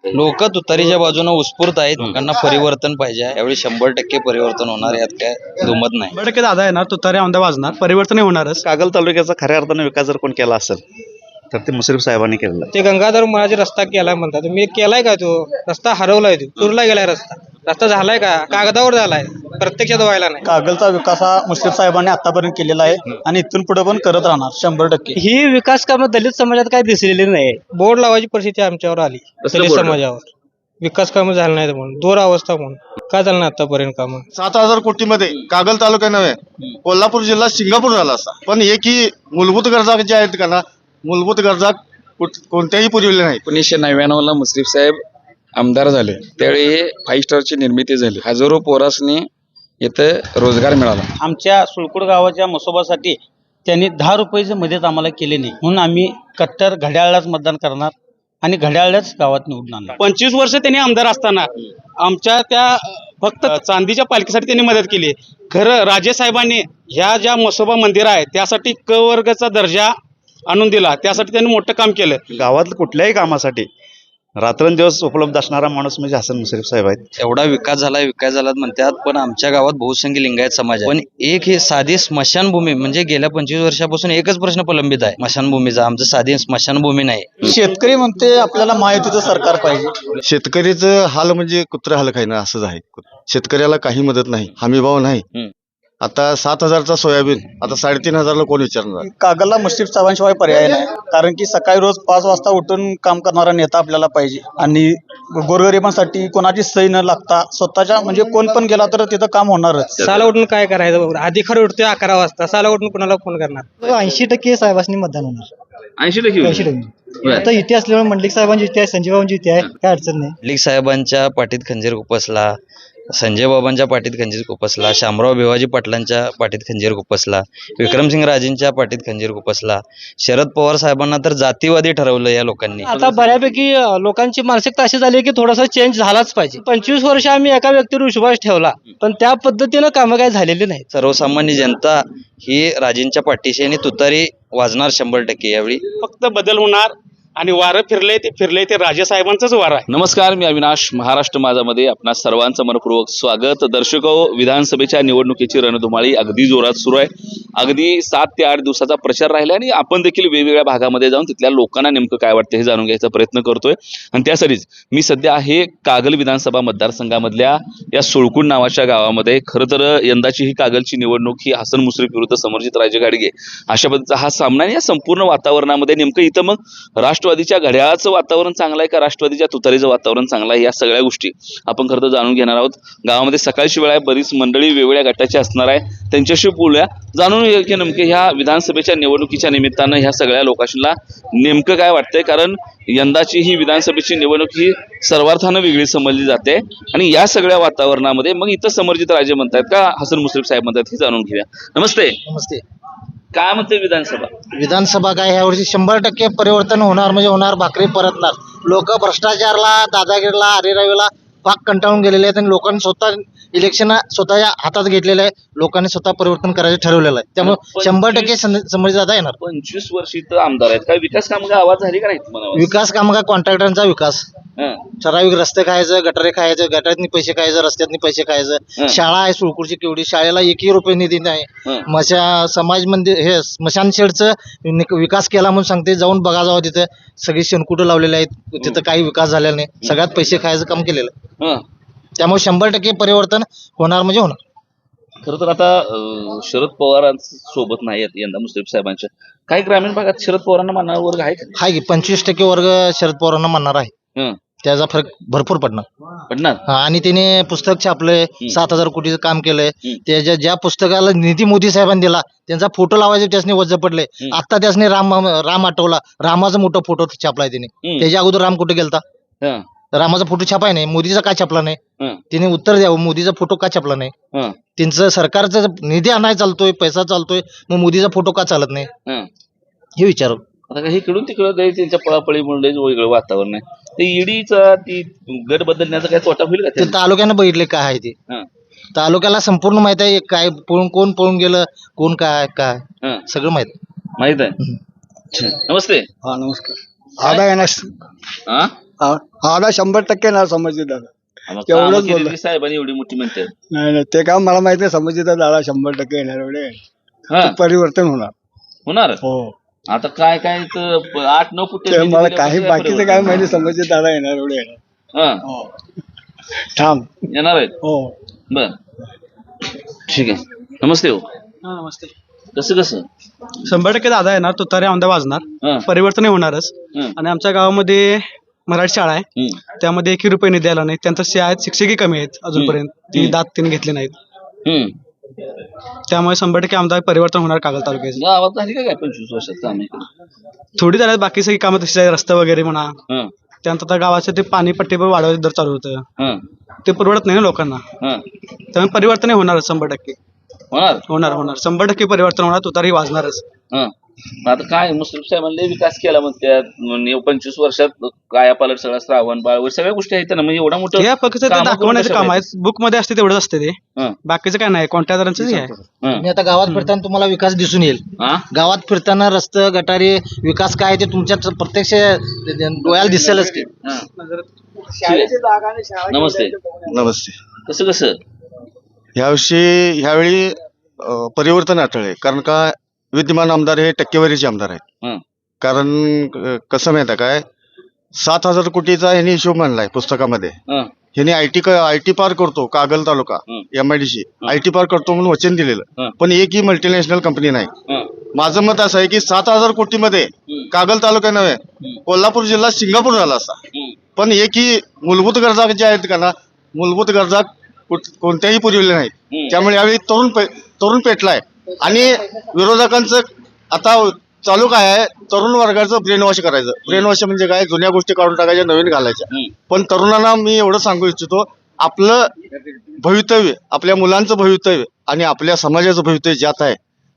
लोक तुतारीच्या बाजूने उत्स्फूर्त आहेत. लोकांना परिवर्तन पाहिजे. यावेळी 100% परिवर्तन होणार, यात काय दुमत नाही. 100% दादा येणार, तुतारी आमदार वाजणार, परिवर्तन होणारच. कागल तालुक्याचा खऱ्या अर्थाने विकास जर कोण केला असेल तर ते मुश्रीफ साहेबांनी केलेला. ते गंगाधर महाराज रस्ता केलाय म्हणतात, मी केलाय का? तो रस्ता हरवलाय, तो चुरला गेलाय. रस्ता झालाय का? कागदावर झालाय, प्रत्यक्षात व्हायला नाही. कागलचा विकास हा मुश्रीफ साहेबांनी आतापर्यंत केलेला आहे आणि इथून पुढे पण करत राहणार 100%. ही विकास कामं दलित समाजात काय दिसलेली नाही. बोर्ड लावायची परिस्थिती आमच्यावर आली दलित समाजावर. विकास कामं झालं नाही म्हणून, दूर अवस्था म्हणून काय झालं नाही आतापर्यंत कामं. 7,000 कोटीमध्ये कागल तालुका नव्हे, कोल्हापूर जिल्हा सिंगापूर झाला असता. पण एकही मूलभूत गरजा ज्या आहेत का ना, मूलभूत गरजा कोणत्याही पुरविल्या नाहीत. 1999ला मुश्रीफ साहेब आमदार झाले, त्यावेळी 5 स्टारची निर्मिती झाली. हजारो पोरासनी इथं रोजगार मिळाला. आमच्या सुळकुड गावाच्या मसोबासाठी त्यांनी 10 रुपयाची मदत आम्हाला केली नाही, म्हणून आम्ही कट्टर घड्याळलाच मतदान करणार आणि घड्याळलाच गावात निवडून आणणार. 25 वर्ष त्यांनी आमदार असताना आमच्या त्या फक्त चांदीच्या पालखीसाठी त्यांनी मदत केली. खरं राजे साहेबांनी ह्या ज्या मसोबा मंदिर आहे त्यासाठी क वर्गाचा दर्जा आणून दिला, त्यासाठी त्यांनी मोठं काम केलं. गावात कुठल्याही कामासाठी रात्रंदिवस उपलब्ध असणारा माणूस म्हणजे हसन मुश्रीफ साहेब आहेत. एवढा विकास झाला म्हणतात, पण आमच्या गावात बहुसंख्य लिंगायत समाज आहे. पण एक ही साधी स्मशानभूमी, म्हणजे गेल्या 25 वर्षापासून एकच प्रश्न प्रलंबित आहे स्मशानभूमीचा. आमचं साधी स्मशानभूमी नाही. शेतकरी म्हणते आपल्याला महायुतीचं सरकार पाहिजे. शेतकरीचं हाल म्हणजे कुत्रा हाल खायनं असंच आहे. शेतकऱ्याला काही मदत नाही, हमीभाव नाही. आता 7,000चा सोयाबीन आता 3,500ला कोण विचारणार? कागलला मुश्रीफ साहेबांशिवाय पर्याय नाही, कारण की सकाळी रोज 5 वाजता उठून काम करणारा नेता आपल्याला पाहिजे. आणि गोरगरिबांसाठी कोणाची सही न लागता स्वतःच्या, म्हणजे कोण पण गेला तर तिथं काम होणारच. साला उठून काय करायचं? अधिकार उठतोय 11 वाजता, साला उठून कुणाला फोन करणार? 80% साहेबांनी मतदान होणार. 80%? 80%. आता इथे असल्यामुळे मंडलिक साहेबांची इथे आहे, संजय बाबांची इथे आहे, काय अडचण नाही. मलिक साहेबांच्या पाठीत खंजीर खुपसला, संजय बाबांच्या पाठीत खंजीर खुपसला, शामराव भिवाजी पाटलांच्या पाठीत खंजीर खुपसला, विक्रमसिंग राजेंच्या पाठीत खंजीर खुपसला. शरद पवार साहेबांना तर जातीवादी ठरवलं या लोकांनी. आता बऱ्यापैकी लोकांची मानसिकता अशी झाली की थोडासा चेंज झालाच पाहिजे. 25 वर्ष आम्ही एका व्यक्तीवर विश्वास ठेवला, पण त्या पद्धतीनं कामं काही झालेली नाही. सर्वसामान्य जनता ही राजेंच्या पाठीशी आणि तुतारी वाजणार 100% यावेळी. फक्त बदल होणार आणि वारं फिरले ते राजे साहेबांचंच वारं आहे. नमस्कार, मी अविनाश. महाराष्ट्र माझामध्ये आपणा सर्वांचं मनपूर्वक स्वागत. दर्शको, विधानसभेच्या निवडणुकीची रणधुमाळी अगदी जोरात सुरू आहे. अगदी 7 ते 8 दिवसाचा प्रचार राहिला आणि आपण देखील वेगवेगळ्या भागामध्ये जाऊन तिथल्या लोकांना नेमकं काय वाटतं हे जाणून घ्यायचा प्रयत्न करतोय. आणि त्यासाठीच मी सध्या आहे कागल विधानसभा मतदारसंघामधल्या या सुळकुड नावाच्या गावामध्ये. खरं तर यंदाची ही कागलची निवडणूक ही हसन मुश्रीफ विरुद्ध समरजित राजे घाडगे अशा पद्धतीचा हा सामना. आणि या संपूर्ण वातावरणामध्ये नेमकं इथं मग राष्ट्रवादीच्या घड्याळाचं वातावरण चांगलं आहे का राष्ट्रवादीच्या तुतारीचं वातावरण चांगलं आहे, या सगळ्या गोष्टी आपण खरं तर जाणून घेणार आहोत. गावामध्ये सकाळची वेळ आहे, बरीच मंडळी वेगवेगळ्या गटाची असणार आहे, त्यांच्याशी बोलूया, जाणून घेऊया की नेमके ह्या विधानसभेच्या निवडणुकीच्या निमित्तानं ह्या सगळ्या लोकांना नेमकं काय वाटतंय. कारण यंदाची ही विधानसभेची निवडणूक ही सर्वार्थानं वेगळी समजली जाते. आणि या सगळ्या वातावरणामध्ये मग इथं समरजित राजे म्हणतात का हसन मुश्रीफ साहेब म्हणतात हे जाणून घेऊया. नमस्ते. नमस्ते. काय म्हणते विधानसभा? विधानसभा काय ह्या वर्षी 100% परिवर्तन होणार म्हणजे होणार. भाकरी परतणार. लोक भ्रष्टाचारला, दादागिरीला, हरिरावीला पाक कंटाळून गेलेले आहेत आणि लोकांनी स्वतः इलेक्शन स्वतःच्या हातात घेतलेलं आहे. लोकांनी स्वतः परिवर्तन करायचं ठरवलेलं आहे. त्यामुळे 100% समज दादा येणार. 25 वर्ष इथं आमदार आहेत, काय विकास कामं आवाज झाली का नाही तुम्हाला? विकास काम काय, कॉन्ट्रॅक्टरांचा विकास, ठराविक रस्ते खायचं, गटारे खायचं, गटारातनी पैसे खायचं, रस्त्यातनी पैसे खायचं. शाळा आहे सुळकुडची केवढी, शाळेला 1 रुपये निधी नाही. समाज मंदिर हे स्मशान शेडचं विकास केला म्हणून सांगते, जाऊन बघा जावं. तिथे सगळी शेणकुटं लावलेले आहेत, तिथं काही विकास झालेला नाही. सगळ्यात पैसे खायचं काम केलेलं आहे. त्यामुळे 100% परिवर्तन होणार म्हणजे होणार. खरं तर आता शरद पवारांसोबत नाही आहेत यंदा मुश्रीफ साहेबांच्या. काही ग्रामीण भागात शरद पवारांना मानणारा वर्ग आहे का? आहे की 25% वर्ग शरद पवारांना मानणार आहे. त्याचा फरक भरपूर पडणार. आणि त्याने पुस्तक छापलंय, 7,000 कोटीचं काम केलंय. त्याच्या ज्या पुस्तकाला निधी मोदी साहेबांनी दिला त्यांचा फोटो लावायचे त्यासने वज्ज पडले. आता त्यासने राम आठवला, रामाचा मोठा फोटो छापलाय त्याने. त्याच्या अगोदर राम कुठे गेलता? रामाचा फोटो छापाय नाही, मोदीचा का छापला नाही? तिने उत्तर द्यावं, मोदीचा फोटो का छापला नाही? त्यांचं सरकारचा निधी आणाय चालतोय, पैसा चालतोय, मग मोदीचा फोटो का चालत नाही हे विचार. आता हे इकडून तिकडं त्यांच्या पळापळीमुळे वेगळं वातावरण आहे. ते ईडीचा ती गट बदलण्याचा काय तोटा होईल का? ते तालुक्यानं बघितले काय आहे ते. तालुक्याला संपूर्ण माहित आहे, काय कोण पळून गेलं, कोण काय सगळं माहित आहे. नमस्ते. हा नमस्कार. आधा येणार हा आधा 100% येणार संभाजी दादा मग तेवढंच कामं केली बोलला. तरी साहेबांनी एवढी मोठी म्हणते नाही ते काम मला माहिती नाही संभाजी दादा 100% येणार एवढे हा परिवर्तन होणार होणार हो आता काय काय तर 8-9 फूट ते मला काही बाकीचं काय माहिती संभाजी दादा येणार एवढे येणार हा हो थांब येणार आहेत हो बर ठीक आहे नमस्ते हो नमस्ते कसं 100% दादा येणार तुतारे आमदार वाजणार हा परिवर्तन होणारच हं. आणि आमच्या गावामध्ये मराठी शाळा आहे हं. त्यामध्ये 1 रुपये निधी आला नाही त्यांच्या शाळेत शिक्षकही कमी आहेत अजूनपर्यंत ती हं. दात त्यांनी घेतली नाहीत हम्म त्यामुळे 100% आमदार परिवर्तन होणार कागल तालुक्याचे गावात झाली का काय 25 वर्षात काम थोडी झाल्यात बाकी सगळी कामं तशी आहे रस्ते वगैरे म्हणा हं त्यानंतर आता गावाचं ते पाणी पट्टीवर वाढवायचं दर चालू होतं हं ते परवडत नाही ना लोकांना हं त्यामुळे परिवर्तन होणार 100% होणार होणार 100% परिवर्तन होणार तुतारी वाजणारच हं आता काय मुश्रीफ साहेबांनी विकास केला मग त्या 25 वर्षात कायापालट सगळा श्रावण बाळवर सगळ्या गोष्टी आहेत ना म्हणजे एवढा मोठं हे फक्त ते कामं करून दाखवण्याचं कशा काम आहे बुक मध्ये असते तेवढंच असते ते हं बाकीचं काय नाही कोणत्यादारांचं आहे हं तुम्ही आता गावात फिरताना तुम्हाला विकास दिसून येईल हा गावात फिरताना रस्ते गटारी विकास काय ते तुमच्या प्रत्यक्ष डोळ्याला दिसेलच की हं नमस्ते नमस्ते कसं ह्यावेळी परिवर्तन आढळले कारण का विद्यमान आमदार हे टक्केवारीचे आमदार आहेत हं कारण कसं माहिती आहे काय 7,000 कोटीचा ह्यांनी हिशोब मांडलाय पुस्तकामध्ये हं ह्यांनी आयटी पार करतो कागल तालुका हं. MIDC आयटी पार करतो म्हणून वचन दिलेलं हं. पण एकही मल्टीनॅशनल कंपनी नाही हं माझं मत असं आहे की 7,000 कोटीमध्ये कागल तालुका नव्हे कोल्हापूर जिल्हा सिंगापूर झाला असता हं पण एकही मूलभूत गरजा ज्या आहेत का ना मूलभूत गरजा कोणत्याही पुरविल्या नाहीत हं. त्यामुळे यावेळी तरुण पेटलाय आणि विरोधकांचं आता चालू काय आहे तरुण वर्गाचं ब्रेन वॉश करायचं ब्रेन वॉश म्हणजे काय जुन्या गोष्टी काढून टाकायच्या नवीन घालायच्या हं पण तरुणांना मी एवढं सांगू इच्छितो आपलं भवितव्य आपल्या मुलांचं भवितव्य आणि आपल्या समाजाचं भवितव्य ज्यात आहे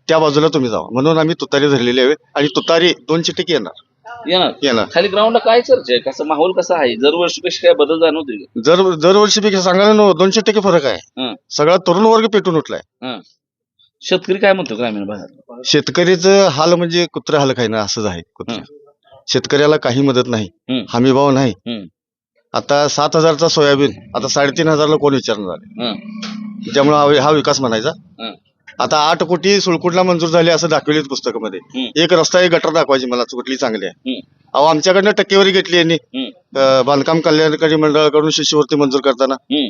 त्या बाजूला तुम्ही जावा म्हणून आम्ही तुतारी धरलेली आहे आणि तुतारी 2% येणार येणार खाली ग्राउंडला काय चर्चा आहे कसं माहोल कसा आहे दरवर्षी कशी काय बदल जाणवते दरवर्षीपेक्षा सांगायला 2% फरक आहे हं सगळा तरुण वर्ग पेटून उठलाय हं शेतकरी काय म्हणतो ग्रामीण भागात शेतकरीचं हाल म्हणजे कुत्रा हाल खायनं असंच आहे कुत्रा शेतकऱ्याला काही मदत नाही हं. हमीभाव नाही हं आता 7,000चा सोयाबीन आता 3,500ला कोण विचारणार झाले हं त्यामुळे हा विकास म्हणायचा हं आता 8 कोटी सुळकुटला मंजूर झाले असं दाखवलेत पुस्तकामध्ये हं. एक रस्ता एक गटर दाखवायची मला कुठली चांगली आहे हं अहो आमच्याकडनं टक्केवारी घेतली यांनी हं बांधकाम कल्याणकारी मंडळाकडून शिष्यवृत्ती मंजूर करताना हं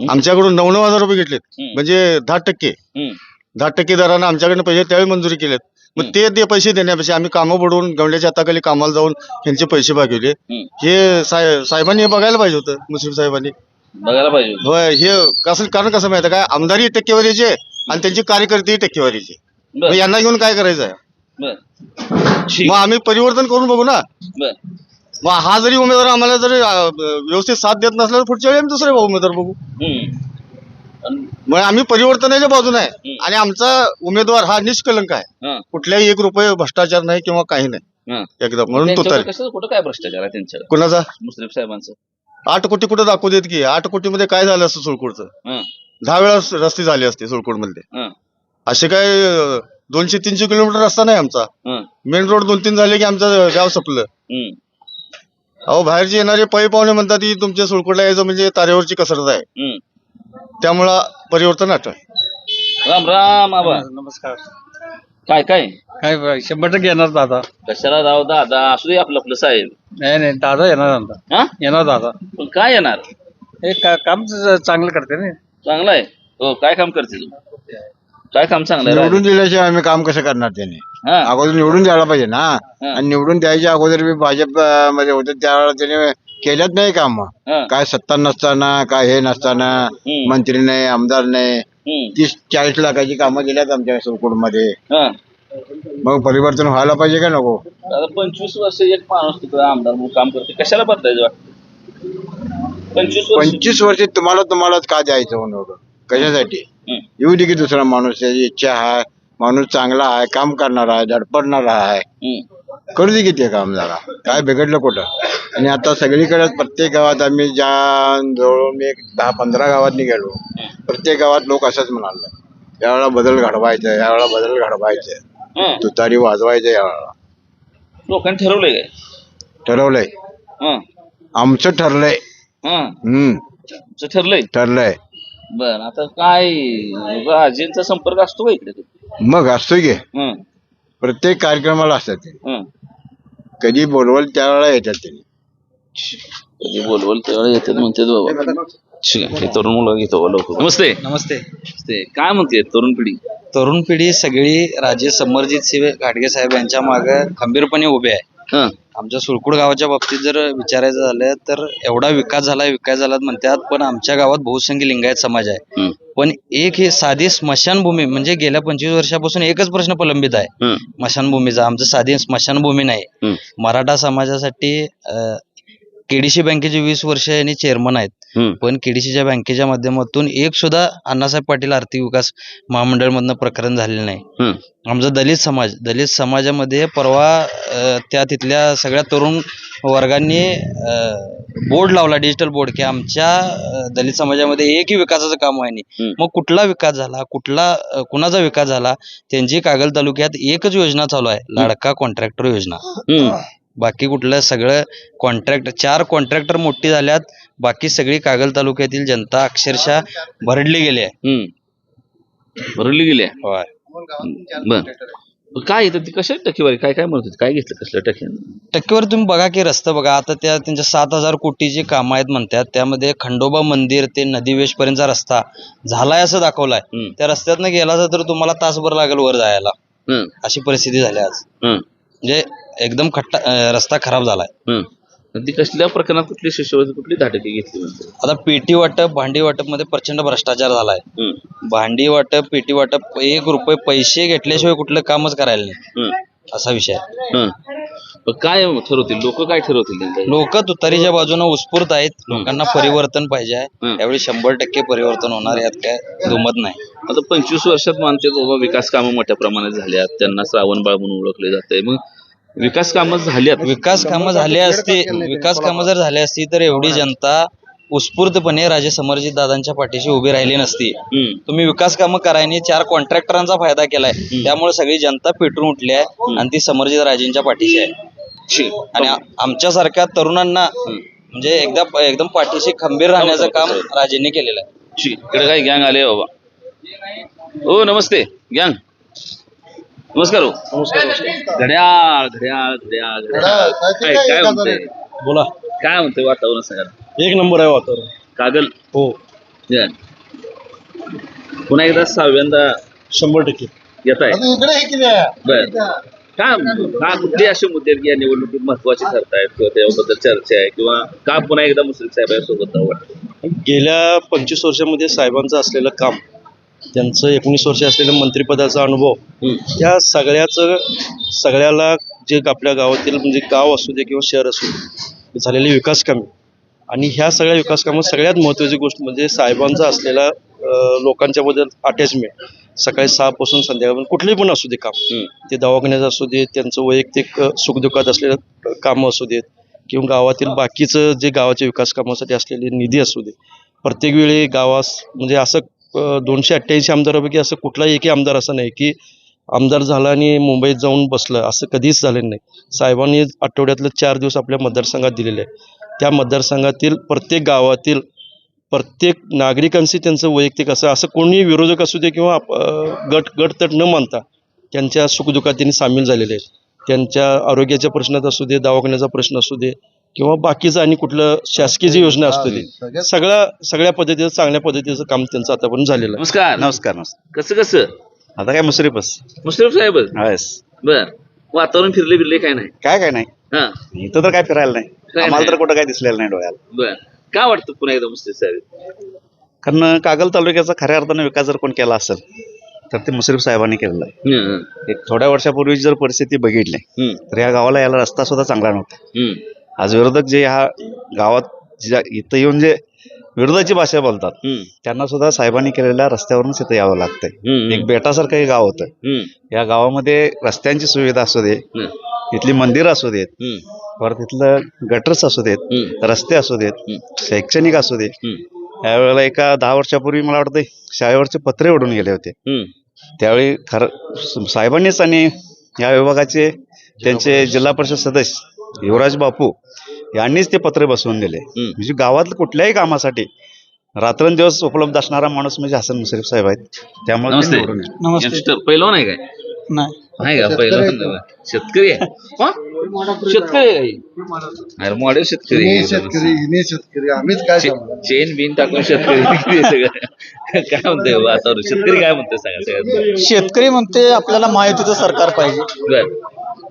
आमच्याकडून 9,000 रुपये घेतलेत हं. म्हणजे 10% हं 10% दरानं आमच्याकडनं पैसे त्यावेळी मंजुरी केलेत मग ते पैसे देण्यापेक्षा आम्ही कामं बुडवून गवंड्याच्या हाताखाली कामाला जाऊन त्यांचे पैसे भागवले हं. हे साहेबांनी हे बघायला पाहिजे होतं मुस्लिम साहेबांनी बघायला पाहिजे होय हे कारण कसं माहिती आहे काय आमदारी टक्केवारीचे आणि त्यांची कार्यकर्ते टक्केवारीचे बर मग यांना घेऊन काय करायचं आहे बर ठीक मग आम्ही परिवर्तन करून बघू ना बर मग हा जरी उमेदवार आम्हाला जरी व्यवस्थित साथ देत नसला तर पुढच्या वेळी आम्ही दुसरे उमेदवार बघू हं मग आम्ही परिवर्तनाच्या बाजूने आहे हं. आणि आमचा उमेदवार हा निष्कलंक आहे हं कुठल्याही 1 रुपये भ्रष्टाचार नाही किंवा काही नाही हं एकदम म्हणून तो त्यांच्यावर कसं कुठं काय भ्रष्टाचार आहे त्यांच्यावर कुणाचा मुश्रीफ साहेबांचं 8 कोटी कुठं दाखवू देत की 8 कोटीमध्ये काय झालं असतं सुळकूडचं हं 10 वेळा रस्ते झाले असते सुळकूडमध्ये हं असे काय 200-300 किलोमीटर रस्ता नाही आमचा हं मेन रोड 2-3 झाले की आमचं गाव संपलं हं अहो बाहेरचे येणारे पै पाहुणे म्हणतात की तुमच्या सुळकूडला यायचं म्हणजे तारेवरची कसरत आहे हं त्यामुळं परिवर्तन आठवण राम राम आबा नमस्कार काय काय काय 100% येणार दादा कशाला राव दादा असू दे आपलं साहेब नाही दादा येणार दादा हा येणार दादा पण काय येणार हे काम चांगलं करते ना चांगलं आहे हो काय काम करते तू काय काम चांगलं आहे निवडून दिल्याशिवाय आम्ही काम कसं करणार त्याने हा अगोदर निवडून द्यायला पाहिजे ना हा. आणि निवडून द्यायच्या अगोदर मी भाजप मध्ये होते त्यावेळेला त्याने केल्याच नाही काम हा. काय सत्ता नसताना काय हे नसताना हम्म. मंत्री नाही आमदार नाही हम्म. 30-40 लाखाची कामं केल्यात आमच्या सुरकुड मध्ये हा. मग परिवर्तन व्हायला पाहिजे का नको आता 25 वर्ष एक माणूस तिकडे आमदार म्हणून काम करते कशाला बदलायचं वाटतं 25 वर्ष 25 वर्ष तुम्हालाच का द्यायचं म्हणून कशासाठी हम्म. येऊ दे की दुसरा माणूस त्याची इच्छा आहे माणूस चांगला आहे काम करणारा आहे धडपडणारा आहे हम्म. करू दे की ते काम जरा काय बिघडलं कुठं आणि आता सगळीकडे प्रत्येक गावात आम्ही ज्या जवळ एक 10-15 गावात गेलो प्रत्येक गावात लोक असंच म्हणाले यावेळेला बदल घडवायचं यावेळेला बदल घडवायचं हा. तुतारी वाजवायचं यावेळेला लोकांनी ठरवलंय काय ठरवलंय हं, आमचं ठरलंय हं. तुमचं ठरलंय ठरलंय बर आता काय राजेंचा संपर्क असतो का इकडे मग असतोय की हं, प्रत्येक कार्यक्रमाला असतात ते हं. कधी बोलवल त्यावेळेला येतात ते कधी बोलवल तेव्हा येतात म्हणते बाबा ठीक आहे हे तरुण मुलं घेतो लवकर नमस्ते नमस्ते. नमस्ते काय म्हणते तरुण पिढी तरुण पिढी सगळी राजे समरजित सिंह घाटगे साहेब यांच्या मागे खंबीरपणे उभे आहे. हं, आमच्या सुळकुड गावाच्या बाबतीत जर विचारायचं झालं तर एवढा विकास झाला म्हणतात, पण आमच्या गावात बहुसंख्य लिंगायत समाज आहे. हं, पण एक ही साधी स्मशानभूमी म्हणजे गेल्या 25 वर्षापासून एकच प्रश्न प्रलंबित आहे हं, स्मशानभूमीचा. आमचं साधी स्मशानभूमी नाही. हं, मराठा समाजासाठी केडीसी बँकेचे 20 वर्ष यांनी चेअरमन आहेत. हं, पण केडीसीच्या बँकेच्या माध्यमातून एक सुद्धा अण्णासाहेब पाटील आर्थिक विकास महामंडळ मधनं प्रकरण झालेलं नाही. हं, आमचा दलित समाजामध्ये परवा त्या तिथल्या सगळ्या तरुण वर्गांनी बोर्ड लावला, डिजिटल बोर्ड, की आमच्या दलित समाजामध्ये एकही विकासाचं काम व्हाय नाही. मग कुठला विकास झाला, कुणाचा विकास झाला? त्यांची कागल तालुक्यात एकच योजना चालू आहे, लाडका कॉन्ट्रॅक्टर योजना. हं. बाकी कुठलं सगळं कॉन्ट्रॅक्ट 4 कॉन्ट्रॅक्टर मोठी झाल्यात. बाकी सगळी कागल तालुक्यातील जनता अक्षरशः भरडली गेली आहे. हं. भरली गेली आहे. होय. बर काय येतं ती कशा टक्केवारी काय काय म्हणत होती काय घेतलं कसल्या टक्क्यानं टक्केवर तुम्ही बघा की रस्ता बघा, आता त्यांच्या 7,000 कोटीची कामं आहेत म्हणतात. त्यामध्ये खंडोबा मंदिर ते नदीवेश पर्यंतचा रस्ता झालाय असं दाखवलाय. त्या रस्त्यातनं गेला तर तुम्हाला तासभर लागेल वर जायला, हं, अशी परिस्थिती झाली आज. हं, म्हणजे एकदम रस्ता खराब झालाय. हं. आणि ती कसल्या प्रकरणात कुठली शिष्यवृत्ती कुठली धाटकी घेतली म्हणते आता पेटी वाटप भांडी वाटप मध्ये प्रचंड भ्रष्टाचार झालाय. हं, भांडी वाटप पेटी वाटप 1 रुपये पैसे घेतल्याशिवाय कुठलं कामच करायला नाही, हं, असा विषय आहे. हं. मग काय ठरवतील लोक काय ठरवतील नेमकं? लोक तुतारीच्या बाजूने उत्स्फूर्त आहेत. लोकांना परिवर्तन पाहिजे आहे. हं. यावेळी 100% परिवर्तन होणार, यात काय दुमत नाही. आता 25 वर्षात मानते बाबा विकास कामं मोठ्या प्रमाणात झाल्यात, त्यांना श्रावणबाळ म्हणून ओळखले जाते. मग विकास कामं झाल्यात विकास कामं जर झाली असती तर एवढी जनता उत्स्फूर्तपणे राजे समरजित दादांच्या पाठीशी उभी राहिली नसती. हं, तुम्ही विकास कामं करायनी 4 कॉन्ट्रॅक्टरांचा फायदा केलाय, त्यामुळे सगळी जनता पेटून उठली आहे आणि ती समरजित राजेंच्या पाठीशी आहे. शी. आणि आमच्यासारख्या तरुणांना म्हणजे एकदम पाठीशी खंबीर राहण्याचं काम राजेंनी केलेलं आहे. शी. इकडे काय गँग आले बाबा. हो नमस्ते गँग. नमस्कार हो. घड्याळ घड्याळ घड्याळ घड्याळ काय म्हणते बोला. काय म्हणते वातावरण सगळं 1 नंबर आहे वातावरण. कागल हो, बर. पुन्हा एकदा 6व्यांदा 100% येत आहे बर. का कुठले असे मुद्दे आहेत की या निवडणुकीत महत्वाचे ठरतायत किंवा त्याबद्दल चर्चा आहे किंवा का पुन्हा एकदा मुश्रीफ साहेबांसोबत वाटतं गेल्या 25 वर्षामध्ये साहेबांचं असलेलं काम, त्यांचं 19 वर्ष असलेलं मंत्रिपदाचा अनुभव, या सगळ्याला जे आपल्या गावातील म्हणजे गाव असू दे किंवा शहर असू दे झालेली विकास कामे आणि ह्या सगळ्या विकास कामात सगळ्यात महत्त्वाची गोष्ट म्हणजे साहेबांचा असलेला लोकांच्या बद्दल अटॅचमेंट. सकाळी 6 पासून संध्याकाळपर्यंत कुठलेही पण असू दे काम, ते दवाखान्याचं असू दे, त्यांचं वैयक्तिक सुखदुःखात असलेलं कामं असू देत किंवा गावातील बाकीचं जे गावाच्या विकास कामासाठी असलेले निधी असू दे. प्रत्येक वेळी गावास म्हणजे असं 288 आमदारापैकी असं कुठलाही एकही आमदार असं नाही की आमदार झाला आणि मुंबईत जाऊन बसलं, असं कधीच झालेलं नाही. साहेबांनी आठवड्यातले 4 दिवस आपल्या मतदारसंघात दिलेले आहे. त्या मतदारसंघातील प्रत्येक गावातील प्रत्येक नागरिकांशी त्यांचं वैयक्तिक असं कोणी विरोधक असू दे किंवा गटतट न मानता त्यांच्या सुखदुःखात त्यांनी सामील झालेले आहेत. त्यांच्या आरोग्याच्या प्रश्नात असू दे, दवाखान्याचा प्रश्न असू दे किंवा बाकीचं आणि कुठलं शासकीय जी योजना असतो ती सगळ्या पद्धतीचं चांगल्या पद्धतीचं काम त्यांचं आतापर्यंत झालेलं आहे. नमस्कार. नमस्कार. कसं कसं आता काय मुश्रीफच मुश्रीफ साहेब आहेस. बर. वातावरण फिरले बिरले काय नाही काय नाही हा इथं तर काय फिरायला नाही, काय आम्हाला नाही. तर कुठं काय दिसलेलं नाही डोळ्याला. बर. काय वाटतं पुन्हा एकदा मुश्रीफ साहेब कारण कागल तालुक्याचा खऱ्या अर्थानं विकास जर कोण केला असेल तर ते मुश्रीफ साहेबांनी केलेला आहे. हं, एक थोड्या वर्षापूर्वी जर परिस्थिती बघितली हं, तर या गावाला यायला रस्ता सुद्धा चांगला नव्हता. हं, आज विरोधक जे ह्या गावात इथं येऊन जे विरोधाची भाषा बोलतात हं, त्यांना सुद्धा साहेबांनी केलेल्या रस्त्यावरूनच इथं यावं लागतंय. हं, एक बेटासारखं हे गाव होतं. हं, या गावामध्ये रस्त्यांची सुविधा असू दे, हं, इथली मंदिरं असू देत, हं, परत इथलं गटर्स असू देत, हं, रस्ते असू देत, हं, शैक्षणिक असू दे. हं, यावेळेला एका 10 वर्षापूर्वी मला वाटतं शाळेवरचे पत्रे उडून गेले होते. हं, त्यावेळी खरं साहेबांनीच आणि या विभागाचे त्यांचे जिल्हा परिषद सदस्य युवराज बापू यांनीच ते पत्र बसवून दिले. म्हणजे गावातल्या कुठल्याही कामासाठी रात्रंदिवस उपलब्ध असणारा माणूस म्हणजे हसन मुश्रीफ साहेब आहेत. त्यामुळे ते नमस्ते. निवडून येणार. यंगस्टर पहिलवान आहे काय? नाही का पहिलवान नाही. शेतकरी आहे. हा? शेतकरी आहे काही? अरे मॉडेल शेतकरी आम्हीच काय चेन बिन टाकून शेतकरी सगळं काय म्हणतोय वातावरण शेतकरी काय म्हणतोय सांगा सगळ्यात. शेतकरी म्हणते आपल्याला महायुतीचं सरकार पाहिजे बर.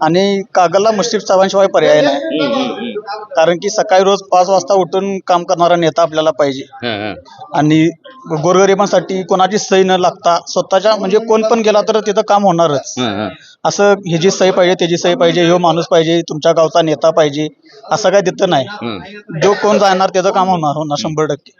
आणि कागलला मुश्रीफ साहेबांशिवाय पर्याय नाही. कारण की सकाळी रोज 5 वाजता उठून काम करणारा नेता आपल्याला पाहिजे. आणि गोरगरिबांसाठी कोणाची सही न लागता स्वतःच्या म्हणजे कोण पण गेला तर तिथं काम होणारच. असं ह्याची सही पाहिजे त्याची सही पाहिजे ह्यो माणूस पाहिजे तुमच्या गावचा नेता पाहिजे असं काय तिथं नाही. जो कोण जाणार त्याचं काम होणार 100%.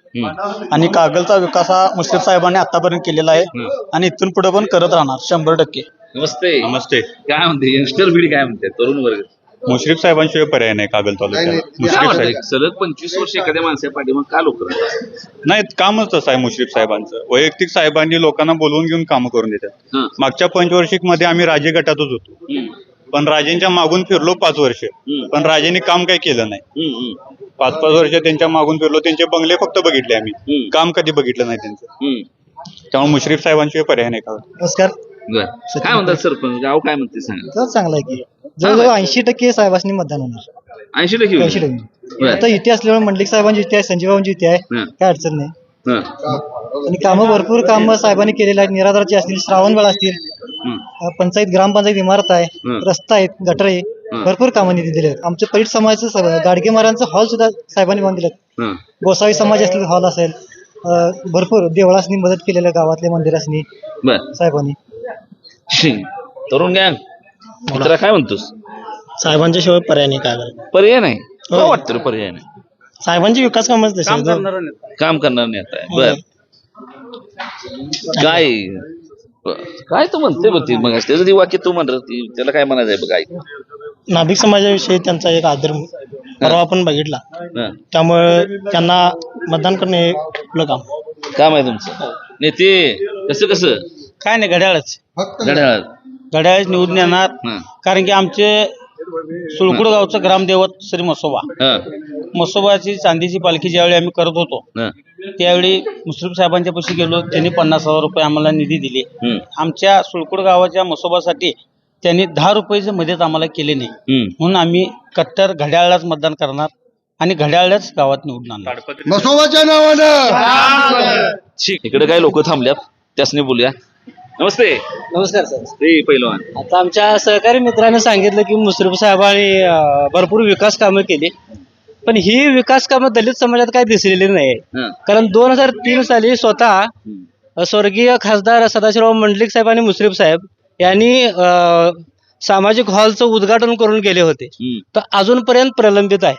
आणि कागलचा विकास हा मुश्रीफ साहेबांनी आतापर्यंत केलेला आहे आणि इथून पुढे पण करत राहणार 100%. नमस्ते. नमस्ते. काय म्हणते यंगस्टर पिढी काय म्हणते तरुण वर्ग? मुश्रीफ साहेबांशिवाय पर्याय नाही कागल तालुक्यात. काय मुश्रीफ वाटतंय? साहेब सलग 25 वर्ष एखाद्या माणसा पाठीमाग का लोक नाही कामच तसं आहे मुश्रीफ साहेबांचं. वैयक्तिक साहेबांनी लोकांना बोलवून घेऊन कामं करून देतात. मागच्या पंचवार्षिक मध्ये आम्ही राजे गटातच होतो पण राजेंच्या मागून फिरलो 5 वर्ष पण राजेंनी काम काही केलं नाही. 5-5 वर्ष त्यांच्या मागून फिरलो त्यांचे बंगले फक्त बघितले आम्ही काम कधी बघितलं नाही त्यांचं. त्यामुळे मुश्रीफ साहेबांशिवाय पर्याय नाही का. नमस्कार. काय म्हणतात सरपंच गाव काय म्हणते सांगा. चांगलं आहे की जवळजवळ 80% साहेबांनी मतदान होणार. 80%? 80%. आता इथे असल्यामुळे मंडलिक साहेबांची इथे आहे संजय बाबांची इथे आहे काय अडचण नाही. आणि कामं भरपूर कामं साहेबांनी केलेली आहेत. निराधारची असतील श्रावणबाळ असतील पंचायत ग्रामपंचायत इमारत आहे रस्ता आहेत गटर आहे भरपूर कामं निधी दिले आहेत. आमच्या परीट समाजाचं गाडगे महाराजांचं हॉल सुद्धा साहेबांनी बांधून दिलं. गोसावी समाज असतील हॉल असेल भरपूर देवळासनी मदत केलेलं गावातल्या मंदिरासनी साहेबांनी. तरुण गँग मित्रा काय म्हणतोस? साहेबांच्या शिवाय पर्याय नाही काय पर्याय नाही काय वाटतं पर्याय नाही. साहेबांची विकास कामच काम करणार नेता आहे. बर काय काय तू म्हणते बघ ती मग त्याचं वाक्य तू म्हणत त्याला काय म्हणायचंय बघ. काय नाभिक समाजाविषयी त्यांचा एक आदर परवा आपण बघितला त्यामुळे त्यांना मतदान करणे हे आपलं काम आहे तुमचं. नेते कसं काय नाही घड्याळच घड्याळ निवडून येणार. कारण की आमचे सुळकुड गावचं ग्रामदेवत श्री मसोबाची चांदीची पालखी ज्यावेळी आम्ही करत होतो त्यावेळी मुश्रीफ साहेबांच्या पाशी गेलो. त्यांनी 50,000 रुपये आम्हाला निधी दिले. आमच्या सुळकुड गावाच्या मसोबासाठी त्यांनी 10 रुपयाची मदत आम्हाला केली नाही म्हणून आम्ही कट्टर घड्याळलाच मतदान करणार आणि घड्याळलाच गावात निवडून आणणार मसोबाच्या नावानं. इकडे काय लोक थांबल्यात त्यासनी बोलूया. नमस्ते. नमस्कार सर. पहिलवान आता आमच्या सहकारी मित्राने सांगितलं की मुश्रीफ साहेबांनी भरपूर विकास कामं केली पण ही विकास कामं दलित समाजात काही दिसलेली नाही. कारण 2003 साली स्वतः स्वर्गीय खासदार सदाशिवराव मंडलिक साहेब आणि मुश्रीफ साहेब यांनी सामाजिक हॉलचं उद्घाटन करून गेले होते तर अजूनपर्यंत प्रलंबित आहे.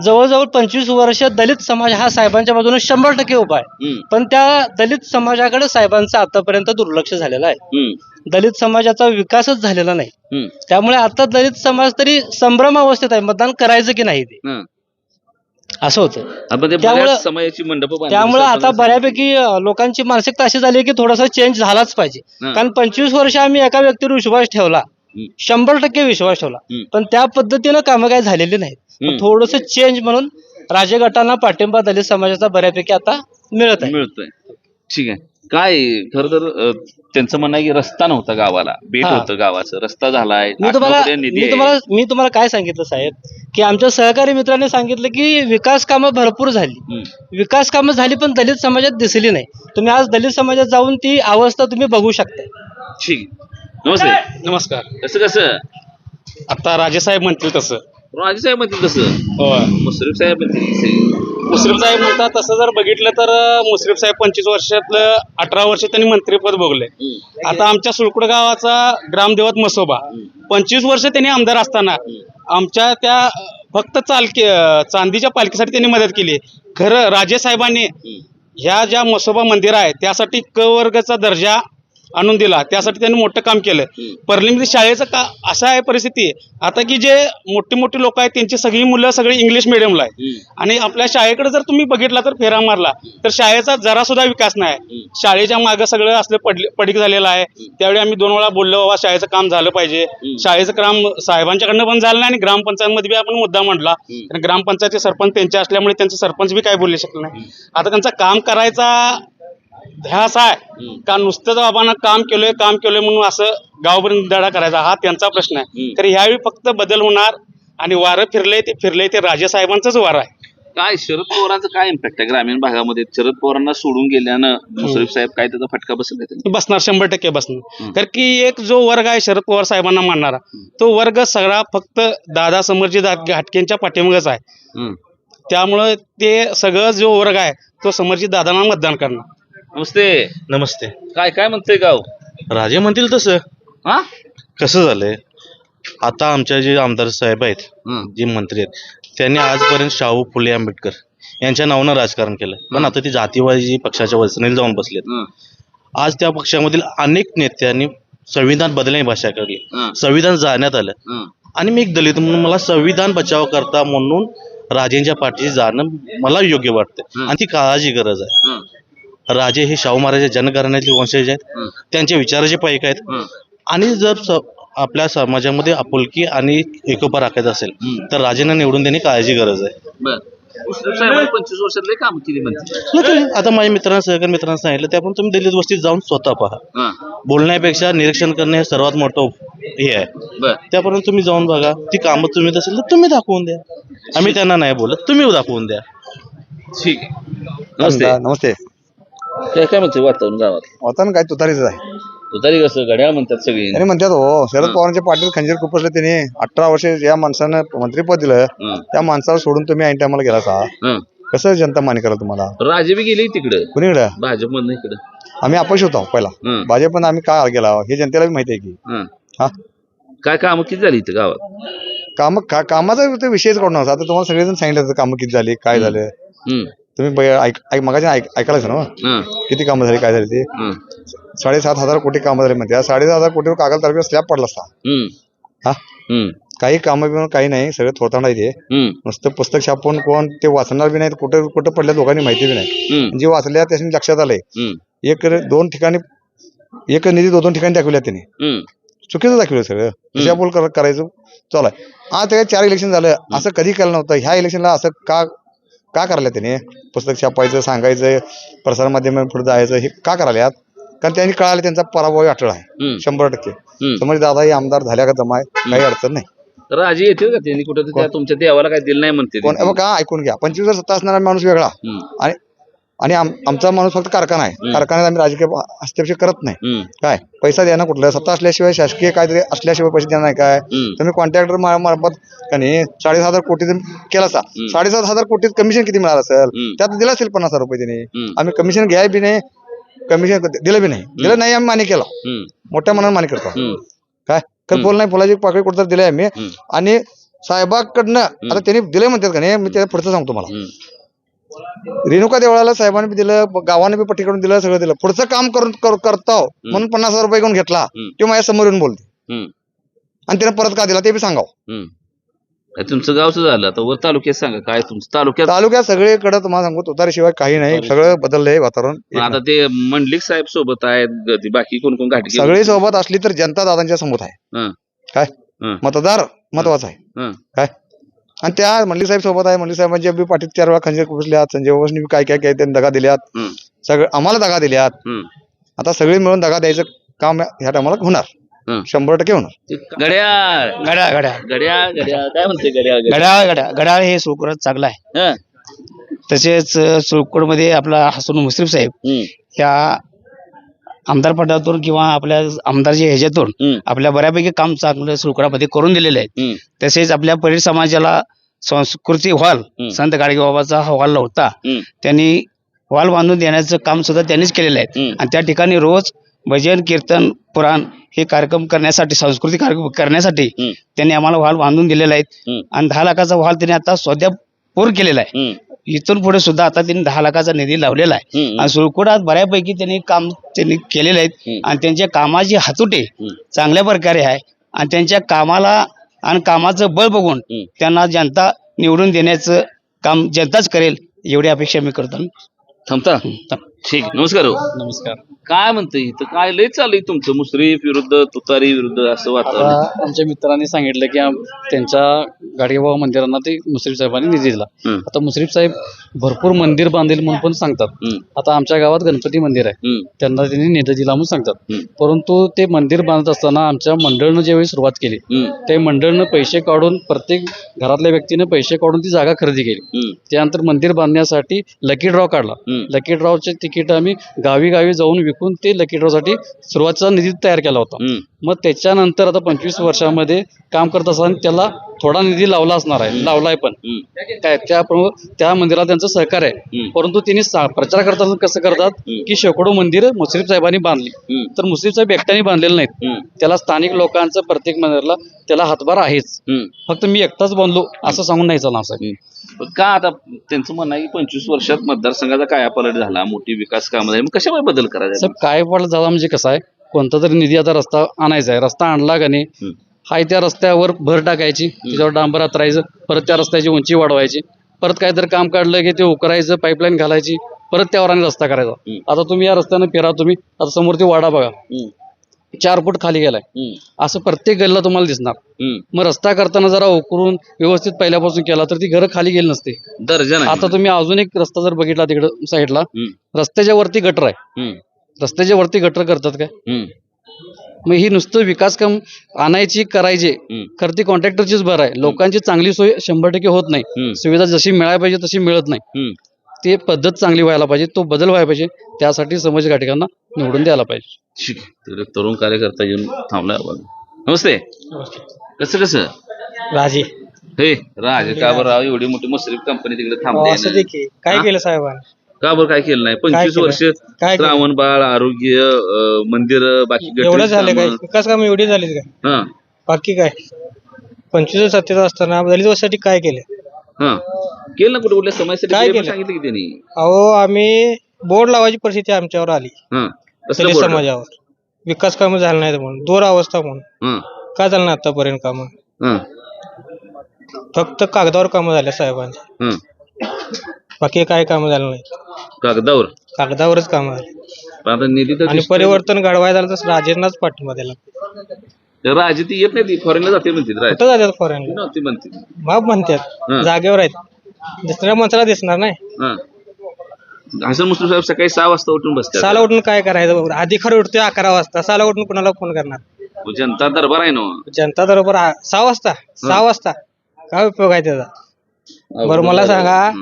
जवळजवळ 25 वर्ष दलित समाज हा साहेबांच्या बाजूने 100% उभा आहे पण त्या दलित समाजाकडे साहेबांचं आतापर्यंत दुर्लक्ष झालेलं आहे. दलित समाजाचा विकासच झालेला नाही. त्यामुळे आता दलित समाज तरी संभ्रम अवस्थेत आहे मतदान करायचं की नाही ते असं होतं. त्यामुळे आता बऱ्यापैकी लोकांची मानसिकता अशी झाली की थोडासा चेंज झालाच पाहिजे. कारण 25 वर्ष आम्ही एका व्यक्तीवर विश्वास ठेवला 100% विश्वास ठेवला पण त्या पद्धतीनं कामं काही झालेली नाहीत. थोडस चेंज म्हणून राजे गटांना पाठिंबा दलित समाजाचा बऱ्यापैकी आता मिळतोय. ठीक आहे. काय खरं तर त्यांचं म्हणणं आहे की रस्ता नव्हता गावाला बेट होतं गावाचं रस्ता झालाय. मी तुम्हाला काय सांगितलं साहेब की आमच्या सहकारी मित्रांनी सांगितलं की विकास कामं भरपूर झाली. विकास कामं झाली पण दलित समाजात दिसली नाही. तुम्ही आज दलित समाजात जाऊन ती अवस्था तुम्ही बघू शकता. ठीक. नमस्ते. नमस्कार. कसं आता राजेसाहेब म्हणतील तसं राजेसाहेब म्हणतील तसं मुश्रीफ साहेब मुश्रीफ साहेब म्हणतात तसं जर बघितलं तर मुश्रीफ साहेब 25 वर्षातलं 18 वर्ष त्यांनी मंत्रिपद भोगले. आता आमच्या सुळकुड गावाचा ग्रामदेवत मसोबा 25 वर्ष त्यांनी आमदार असताना आमच्या त्या फक्त चांदीच्या पालखीसाठी त्यांनी मदत केली. खरं राजे साहेबांनी ह्या ज्या मसोबा मंदिर आहे त्यासाठी क वर्गाचा दर्जा आणून दिला, त्यासाठी त्यांनी मोठं काम केलं. परलीमध्ये शाळेचं का असं आहे परिस्थिती आता की जे मोठी मोठी लोक आहेत त्यांची सगळी मुलं सगळी इंग्लिश मिडियमला आहे आणि आपल्या शाळेकडे जर तुम्ही बघितला तर फेरा मारला तर शाळेचा जरा सुद्धा विकास नाही. शाळेच्या मागं सगळं असलं पडीक झालेलं आहे. त्यावेळी आम्ही 2 वेळा बोललो बाबा शाळेचं काम झालं पाहिजे. शाळेचं काम साहेबांच्याकडनं पण झालं नाही आणि ग्रामपंचायतमध्ये बी आपण मुद्दा मांडला. आणि ग्रामपंचायतचे सरपंच त्यांचे असल्यामुळे त्यांचे सरपंच बी काय बोलू शकले नाही. आता त्यांचं काम करायचा ध्यास आहे का नुसतंच बाबांना काम केलोय म्हणून असं गावपर्यंत दडा करायचा हा त्यांचा प्रश्न आहे. तर ह्यावेळी फक्त बदल होणार आणि वारं फिरले ते राजे साहेबांचंच वारं आहे. काय शरद पवारांचं काय इम्पॅक्ट आहे ग्रामीण भागामध्ये? शरद पवारांना सोडून गेल्यानं मुश्रीफ साहेब काय त्याचा फटका बसेल का त्यांना? बसणार 100% बसणार. कारण की एक जो वर्ग आहे शरद पवार साहेबांना मानणारा तो वर्ग सगळा फक्त दादा समरजी घाटकेंच्या पाठीमागच आहे. त्यामुळं ते सगळं जो वर्ग आहे तो समरजी दादांना मतदान करणार. नमस्ते. काय म्हणतंय गाव? राजे म्हणतील तसं. हा कसं झालंय आता आमच्या जे आमदार साहेब आहेत जे मंत्री आहेत त्यांनी आजपर्यंत शाहू फुले आंबेडकर यांच्या नावानं राजकारण केलं. पण आता ते जातीवादी पक्षाच्या वचनेला जाऊन बसलेत. आज त्या पक्षामधील अनेक नेत्यांनी संविधान बदलण्याची भाषा काढली. संविधान जाण्यात आलं आणि मी एक दलित म्हणून मला संविधान बचाव करता म्हणून राजेंच्या पाठीशी जाणं मला योग्य वाटतं आणि ती काळाची गरज आहे. राजे हे शाहू महाराजांच्या जनगणनेचे वंशज आहेत. त्यांच्या विचाराचे पाईक आहेत आणि जर आपल्या समाजामध्ये आपुलकी आणि एकोपा राखायचा असेल तर राजेंना निवडून देणे काळाची गरज आहे. 25 वर्षातले काम केली म्हणते. आता माझ्या मित्रांना सहकारी मित्रांना सांगितलं ते आपण तुम्ही दलित वस्तीत जाऊन स्वतः पहा. बोलण्यापेक्षा निरीक्षण करणे हे सर्वात मोठं हे आहे. त्यापर्यंत तुम्ही जाऊन बघा ती कामं तुम्ही असेल तर तुम्ही दाखवून द्या. आम्ही त्यांना नाही बोलत, तुम्ही दाखवून द्या. ठीक आहे. नमस्ते. काय म्हणते वातावरण गावात? वातावरण काय तुतारीच आहे. तुतारी कसं घड्याळ म्हणतात सगळी. त्यांनी म्हणतात हो शरद पवारांच्या पाठीत खंजीर खुपसले. त्यांनी 18 वर्ष ज्या माणसानं मंत्रीपद दिलं त्या माणसाला सोडून तुम्ही ऐन टायमाला गेला सा. कसं जनता मान्य करा तुम्हाला? राजे बी गेले तिकडे कुणीकडे? भाजप मधनं इकडे. आम्ही अपक्ष होतो पहिला. भाजप पण आम्ही का गेला हे जनतेला माहिती आहे की. हा काय कामं किती झाली इथं गावात? कामाचा विषयच काढून आता तुम्हाला सगळेजण सांगितलं कामं किती झाली काय झालं तुम्ही मगाच्या ऐकायलाच ना किती कामं झाली काय झाली ते. 7,500 कोटी कामं झाली म्हणते. 7,500 कोटीवर कागद तारखेला स्लॅब पडला असता. हा काही कामं बिमं काही नाही सगळं थोतांडा आहे ते. नुसतं पुस्तक छापून कोण ते वाचणार बी नाही कुठं कुठं पडल्या लोकांनी माहिती बी नाही. जे वाचल्या त्याच्या लक्षात आलंय एक 2 ठिकाणी एक निधी 2 ठिकाणी दाखवल्या त्यांनी. चुकीचं दाखवलं सगळं. दिशाभूल करायचं चालू आहे. आज त्या 4 इलेक्शन झालं असं कधी केलं नव्हतं. ह्या इलेक्शनला असं का करायला त्याने पुस्तक छापायचं सांगायचं प्रसार माध्यम पुढे जायचं हे का करायला? कारण त्यांनी कळाले त्यांचा पराभव अटळ आहे 100%. समज दादा हे आमदार झाल्या का जमाय काही अडचण नाही. राजे येतील का त्यांनी कुठं तुमच्या देवाला काय दिलं नाही म्हणते कोण का ऐकून घ्या. 25 वर्ष सत्ता असणारा माणूस वेगळा आणि आमचा माणूस फक्त कारखाना आहे. कारखान्यात आम्ही राजकीय हस्तक्षेप करत नाही. काय पैसा द्या ना कुठलं सत्ता असल्याशिवाय शासकीय काहीतरी असल्याशिवाय पैसे देणार नाही काय? तुम्ही कॉन्ट्रॅक्टर मार्फत का नाही 7,500 कोटी केला असा 7,500 कोटीत कमिशन किती मिळालं असेल त्यात दिलं असेल 50,000 रुपये त्यांनी. आम्ही कमिशन घ्याय बी नाही कमिशन दिलं बी नाही. दिलं नाही आम्ही मान्य केला मोठ्या मनाने मान्य करतो. काय तर बोल नाही फुलाची पाकळी कुठं दिले आम्ही आणि साहेबाकडनं आता त्यांनी दिले म्हणतात का नाही. मी त्याला पुढचं सांगतो मला रेणुका देवळाला साहेबांनी दिलं गावाने बी पट्टी करून दिलं सगळं दिलं. पुढचं काम करतो म्हणून 50,000 रुपये घेऊन घेतला ते माझ्या समोर येऊन बोलते आणि त्याने परत का दिला ते बी सांगावं. तुमचं गावचं झालं आता वर तालुक्यात सांगा काय तुमचं तालुक्यात सगळीकडे तुम्हाला सांगू तुतारीशिवाय काही नाही. सगळं बदललंय वातावरण. आता ते मंडलिक साहेब सोबत आहेत बाकी कोण कोण घाट सगळी सोबत असली तर जनता दादांच्या समोर आहे. काय मतदार महत्वाचा आहे. काय आणि त्या मंडलिक साहेब सोबत आहे. मंडलिक साहेबांच्या बी पाठीत 4 वेळा खंजीर खुपसल्यात. संजय बाबांनी काय त्यांनी दगा दिल्यात. सगळं आम्हाला दगा दिल्यात. आता सगळे मिळून दगा द्यायचं काम ह्या टायमाला होणार 100% होणार. काय म्हणते घड्याळ हे सुळकोट चांगला आहे. तसेच सुळकोट मध्ये आपला हसन मुश्रीफ साहेब ह्या आमदार पदातून किंवा आपल्या आमदारच्या ह्याच्यातून आपल्या बऱ्यापैकी काम चांगलं सुळकोटामध्ये करून दिलेलं आहे. तसेच आपल्या परीर समाजाला संस्कृती हॉल संत गाडगेबाबाचा हॉल होता त्यांनी हॉल बांधून देण्याचं काम सुद्धा त्यांनीच केलेलं आहे. आणि त्या ठिकाणी रोज भजन कीर्तन पुराण हे कार्यक्रम करण्यासाठी सांस्कृतिक कार्यक्रम करण्यासाठी त्यांनी आम्हाला हॉल बांधून दिलेला आहे. आणि 10 लाखाचा हॉल त्यांनी आता सध्या पूर्ण केलेला आहे. इथून पुढे सुद्धा आता त्यांनी 10 लाखाचा निधी लावलेला आहे आणि सुळकुडात बऱ्यापैकी त्यांनी काम केलेले आहेत आणि त्यांच्या कामाची हातोटी चांगल्या प्रकारे आहे आणि त्यांच्या कामाला आणि कामाचं बळ बघून त्यांना जनता निवडून देण्याचं काम जनताच करेल एवढी अपेक्षा मी करतो. थांबता ठीक आहे. नमस्कार हो. नमस्कार. काय म्हणतं इथं काय लय चालू आहे तुमचं मुश्रीफ विरुद्ध तुतारी विरुद्ध असं वातावरण? आमच्या मित्रांनी सांगितलं की त्यांच्या गाडगेबाबा मंदिरांना ते मुश्रीफ साहेबांनी निधी दिला. आता मुश्रीफ साहेब भरपूर मंदिर बांधेल म्हणून पण सांगतात. आता आमच्या गावात गणपती मंदिर आहे, त्यांना त्यांनी निधी दिला म्हणून सांगतात. परंतु ते मंदिर बांधत असताना आमच्या मंडळनं ज्यावेळी सुरुवात केली त्या मंडळनं पैसे काढून प्रत्येक घरातल्या व्यक्तीने पैसे काढून ती जागा खरेदी केली. त्यानंतर मंदिर बांधण्यासाठी लकी ड्रॉ काढला. लकी ड्रॉचे तिकीट आम्ही गावी गावी जाऊन विकून ते लकी ड्रॉ साठी सुरुवातीचा निधी तयार केला होता. मग त्याच्यानंतर आता 25 वर्षामध्ये काम करत असताना त्याला थोडा निधी लावला असणार आहे, लावलाय पण काय त्या मंदिराला त्यांचं सहकार्य आहे. परंतु त्यांनी प्रचार करताना कसं करतात की शेकडो मंदिर मुश्रीफ साहेबांनी बांधली, तर मुश्रीफ साहेब एकट्याने बांधलेलं नाहीत. त्याला स्थानिक लोकांचं प्रत्येक मंदिराला त्याला हातभार आहेच. फक्त मी एकटाच बांधलो असं सांगून नाही चालणार साहेब. का आता त्यांचं म्हणणं आहे की 25 वर्षात मतदारसंघाचा कायापालट झाला, मोठी विकास कामं झाली, मग कशामुळे बदल करायचा? साहेब काय पडलं झाला म्हणजे कसं आहे, कोणता तरी निधी आता रस्ता आणायचा आहे, रस्ता आणला का नाही हाय त्या रस्त्यावर भर टाकायची, त्याच्यावर डांबर आतरायचं, परत त्या रस्त्याची उंची वाढवायची, परत काहीतरी काम काढलं की ते उकरायचं, पाईपलाईन घालायची, परत त्यावर आणि रस्ता करायचा. आता तुम्ही या रस्त्यानं फिरा, तुम्ही आता समोर ते वाडा बघा 4 फूट खाली गेलाय, असं प्रत्येक गल्लीला तुम्हाला दिसणार. मग रस्ता करताना जरा उकरून व्यवस्थित पहिल्यापासून केला तर ती घरं खाली गेली नसते. दर्जा नाही. आता तुम्ही अजून एक रस्ता जर बघितला तिकडं साईडला, रस्त्याच्या वरती गटर आहे, रस्त्याच्या वरती गटर करतात काय? मग ही नुसतं विकास काम आणायची करायची खरं ती कॉन्ट्रॅक्टरचीच भर आहे. लोकांची चांगली सोय 100% होत नाही, सुविधा जशी मिळायला पाहिजे तशी मिळत नाही. ते पद्धत चांगली व्हायला पाहिजे, तो बदल व्हायला पाहिजे, त्यासाठी समाज घटकांना निवडून द्यायला पाहिजे. ठीक आहे. तर तरुण कार्यकर्ता येऊन थांबला. नमस्ते. कसं राजे हे राज का बरं एवढी मोठी मुश्रीफ कंपनी तिकडे थांबते? काय केलं साहेबांनी? का बरं काय केलं नाही? 25 वर्ष श्रावण बाळ, आरोग्य, मंदिर, बाकी एवढं झालं काय? विकास काम एवढी झाली काय? बाकी काय 25 सत्तेत असताना दलित वस्तीसाठी काय केलं? केलं ना, कुठे कुठल्या समस्यासाठी काय केलं? सांगितलं की त्यांनी? अहो आम्ही बोर्ड लावायची परिस्थिती आमच्यावर आली, कसलं दलित बोर्ड? समाजावर. विकास काम झालं नाही म्हणून, दूर अवस्था म्हणून. काय झालं ना आतापर्यंत काम? फक्त कागदावर कामं झाल्या साहेबांची, बाकी काय काम झालं नाही. कागदावरच काम झाले. आता निधी तर आणि परिवर्तन घडवायला झालं तर राजेंनाच पाठिंबा द्यायला. राजे ती येत नाही, ती फॉरेनला जाते म्हणते. कुठं जातात फॉरेनला? ती म्हणते माप म्हणतात, जागेवर आहेत, दुसऱ्या माणसाला दिसणार नाही. हसन मुश्रीफ साहेब सकाळी 6 वाजता उठून बसतात. 6ला उठून काय करायचं? अधिकारी उठते 11 वाजता, 6ला उठून कुणाला फोन करणार? जनता दरबार आहे ना. जनता बरोबर 6 वाजता काय उपयोग आहे त्याचा? बरं मला सांगा,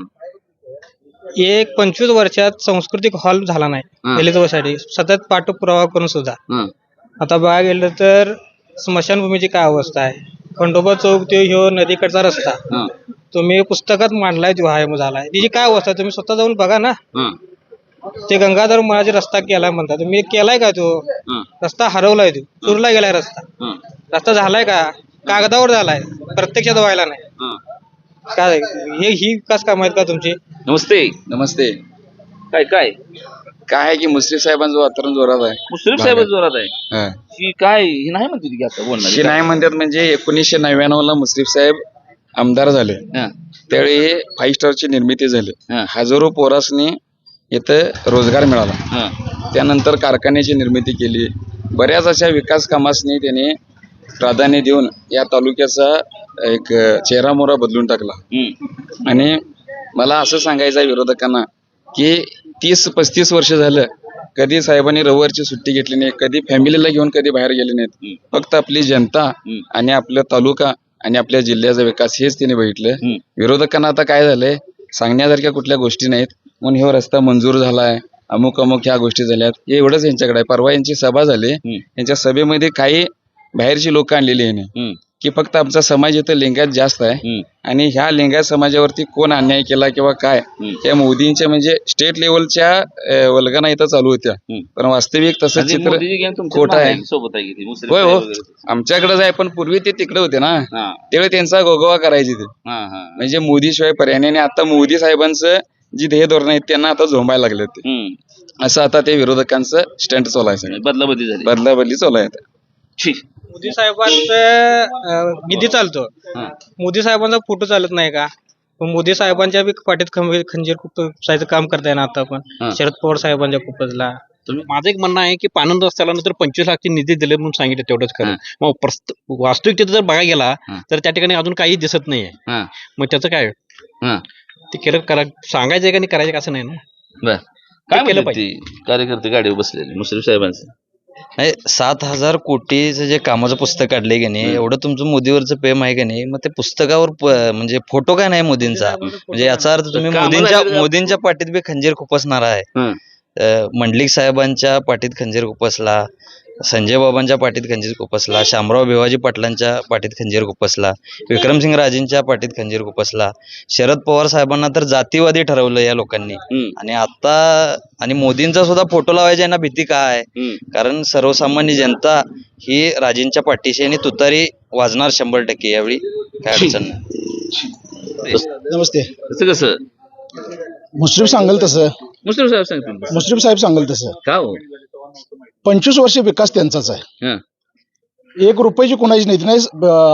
एक 25 वर्षात सांस्कृतिक हॉल झाला नाही दलित वस्तीसाठी, सतत पाठपुरावा करून सुद्धा. आता बघायला गेलं तर स्मशानभूमीची काय अवस्था आहे, खंडोबा चौक ते ह्यो नदीकडचा रस्ता तुम्ही पुस्तकात मांडलाय, तो हाय झालाय, तिची काय अवस्था तुम्ही स्वतः जाऊन बघा ना. ते गंगाधर महाराज रस्ता केलाय म्हणतात, तुम्ही केलाय का? तो रस्ता हरवलाय, तो चुरला गेलाय रस्ता झालाय का? कागदावर झालाय, प्रत्यक्षात व्हायला नाही. काय ही विकास काम आहेत का तुमची? नमस्ते. काय आहे की मुश्रीफ साहेबांचं वातावरण जोरात आहे. मुश्रीफ साहेब जोरात आहे की काय? ही नाही म्हणते की आता बोलणार नाही म्हणतात म्हणजे 1999ला मुश्रीफ साहेब आमदार झाले, त्यावेळी 5 स्टारची निर्मिती झाली, हजारो पोरासनी इथं रोजगार मिळाला. त्यानंतर कारखान्याची निर्मिती केली, बऱ्याच अशा विकास कामासनी त्यांनी प्राधान्य देऊन या तालुक्याचा एक चेहरा मोहरा बदलून टाकला. आणि मला असं सांगायचं आहे विरोधकांना की 30-35 वर्ष झालं कधी साहेबांनी रविवारची सुट्टी घेतली नाही, कधी फॅमिलीला घेऊन कधी बाहेर गेले नाहीत. फक्त आपली जनता आणि आपला तालुका आणि आपल्या जिल्ह्याचा विकास हेच त्यांनी बघितलं. विरोधकांना आता काय झालंय, सांगण्यासारख्या कुठल्या गोष्टी नाहीत, म्हणून हा रस्ता मंजूर झालाय, अमुक ह्या गोष्टी झाल्यात, हे एवढंच यांच्याकडे आहे. परवा यांची सभा झाली, यांच्या सभेमध्ये काही बाहेरची लोक आणलेली आहे की फक्त आमचा समाज इथं लिंगायत जास्त आहे आणि ह्या लिंगायत समाजावरती कोण अन्याय केला किंवा काय त्या मोदींच्या म्हणजे स्टेट लेवलच्या वल्गना इथं चालू होत्या, पण वास्तविक तसं चित्र खोटं आहे. सोबत आहे की मुस्लिम होय हो, साहेब वगैरे. आमच्याकडेच आहे, पण पूर्वी ते तिकडे होते ना, हा, त्यावेळी त्यांचा गोगोवा करायची ते, हा, हा. म्हणजे मोदी शिवाय पर्याय नाही. आणि आता मोदी साहेबांचं जी ध्येय धोरण आहेत त्यांना आता झोंबायला लागले ते, असं आता ते विरोधकांचं स्टंट चालू आहे, सगळं बदलाबदली झाली. बदलाबदली चालू आहे. ठीक. मोदी साहेबांचं निधी चालतो, मोदी साहेबांचा फोटो चालत नाही का? पण मोदी साहेबांच्या बी पाठीत खंजीर खुपसायचं काम करताय ना आता आपण शरद पवार साहेबांच्या खुपसला. माझं एक म्हणणं आहे की पानंद रस्त्याला नंतर 25 लाख निधी दिले म्हणून सांगितलं, तेवढंच खरं. मग वास्तविकतेत जर बघायला गेला तर त्या ठिकाणी अजून काही दिसत नाहीये. मग त्याचं काय ते केलं, सांगायचं का नाही करायचं असं नाही ना. बर, काय केलं म्हणतात ते कार्यकर्ते गाडीवर बसलेले मुश्रीफ साहेबांचं? नाही, 7,000 कोटीचं जे कामाचं पुस्तक काढले की नाही, एवढं तुमचं मोदीवरचं प्रेम आहे की नाही, मग ते पुस्तकावर म्हणजे फोटो काय नाही मोदींचा, म्हणजे याचा अर्थ तुम्ही मोदींच्या पाठीत बी खंजीर खुपसणार आहे. मंडलिक साहेबांच्या पाठीत खंजीर खुपसला, संजय बाबांच्या पाठीत खंजीर खुपसला, शामराव भिवाजी पाटलांच्या पाठीत खंजीर खुपसला, विक्रमसिंग राजेंच्या पाठीत खंजीर खुपसला, शरद पवार साहेबांना तर जातीवादी ठरवलं या लोकांनी. आणि आता आणि मोदींचा सुद्धा फोटो लावायचा यांना भीती काय? कारण सर्वसामान्य जनता ही राजेंच्या पाठीशी आणि तुतारी वाजणार 100% यावेळी, काय अडचण नाही. नमस्ते. कसं कसं मुश्रीफ सांगेल तसं, मुश्रीफ साहेब सांगतील मुश्रीफ साहेब सांगेल तसं. का हो? 25 वर्ष विकास त्यांचाच आहे. हं. 1 रुपयाची कोणाची निधी नाही.